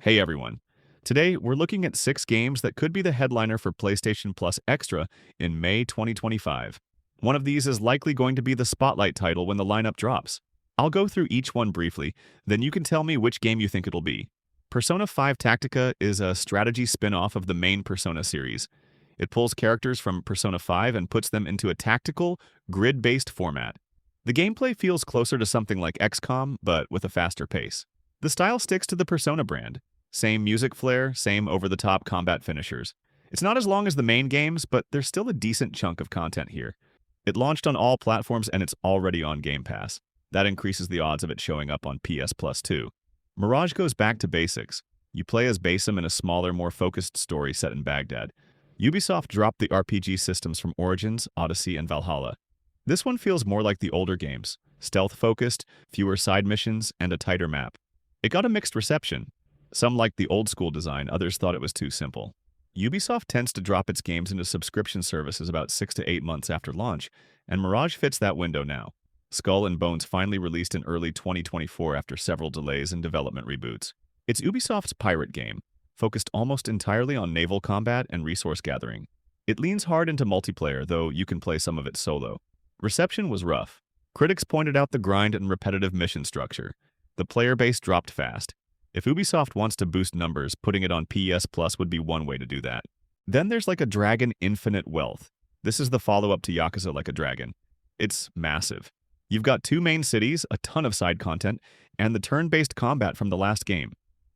Hey everyone. Today, we're looking at 6 games that could be the headliner for PlayStation Plus Extra in May 2025. One of these is likely going to be the spotlight title when the lineup drops. I'll go through each one briefly, then you can tell me which game you think it'll be. Persona 5 Tactica is a strategy spin-off of the main Persona series. It pulls characters from Persona 5 and puts them into a tactical, grid-based format. The gameplay feels closer to something like XCOM, but with a faster pace. The style sticks to the Persona brand. Same music flair, same over-the-top combat finishers. It's not as long as the main games, but there's still a decent chunk of content here. It launched on all platforms and it's already on Game Pass. That increases the odds of it showing up on PS Plus too. Mirage goes back to basics. You play as Basim in a smaller, more focused story set in Baghdad. Ubisoft dropped the RPG systems from Origins, Odyssey, and Valhalla. This one feels more like the older games, stealth-focused, fewer side missions, and a tighter map. It got a mixed reception. Some liked the old-school design, others thought it was too simple. Ubisoft tends to drop its games into subscription services about 6 to 8 months after launch, and Mirage fits that window now. Skull and Bones finally released in early 2024 after several delays and development reboots. It's Ubisoft's pirate game, focused almost entirely on naval combat and resource gathering. It leans hard into multiplayer, though you can play some of it solo. Reception was rough. Critics pointed out the grind and repetitive mission structure. The player base dropped fast. If Ubisoft wants to boost numbers, putting it on PS Plus would be one way to do that. Then there's Like a Dragon Infinite Wealth. This is the follow-up to Yakuza Like a Dragon. It's massive. You've got 2 main cities, a ton of side content, and the turn-based combat from the last game.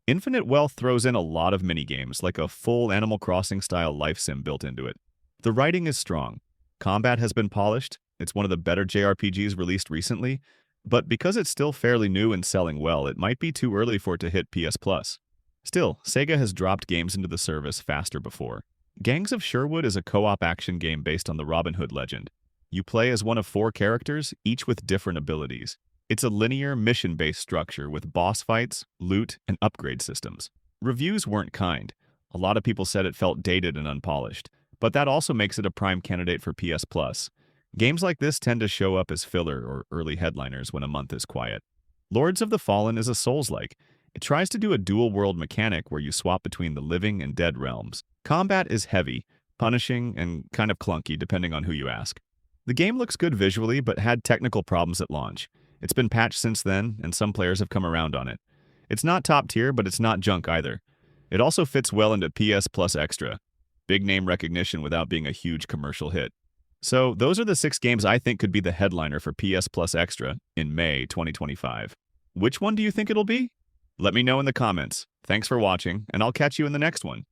Infinite Wealth throws in a lot of mini-games, like a full Animal Crossing-style life sim built into it. The writing is strong. Combat has been polished. It's one of the better JRPGs released recently, but because it's still fairly new and selling well, it might be too early for it to hit PS Plus. Still, Sega has dropped games into the service faster before. Gangs of Sherwood is a co-op action game based on the Robin Hood legend. You play as one of 4 characters, each with different abilities. It's a linear, mission-based structure with boss fights, loot, and upgrade systems. Reviews weren't kind. A lot of people said it felt dated and unpolished, but that also makes it a prime candidate for PS Plus. Games like this tend to show up as filler or early headliners when a month is quiet. Lords of the Fallen is a Souls-like. It tries to do a dual-world mechanic where you swap between the living and dead realms. Combat is heavy, punishing, and kind of clunky depending on who you ask. The game looks good visually but had technical problems at launch. It's been patched since then, and some players have come around on it. It's not top tier, but it's not junk either. It also fits well into PS Plus Extra. Big name recognition without being a huge commercial hit. So those are the 6 games I think could be the headliner for PS Plus Extra in May 2025. Which one do you think it'll be? Let me know in the comments. Thanks for watching, and I'll catch you in the next one.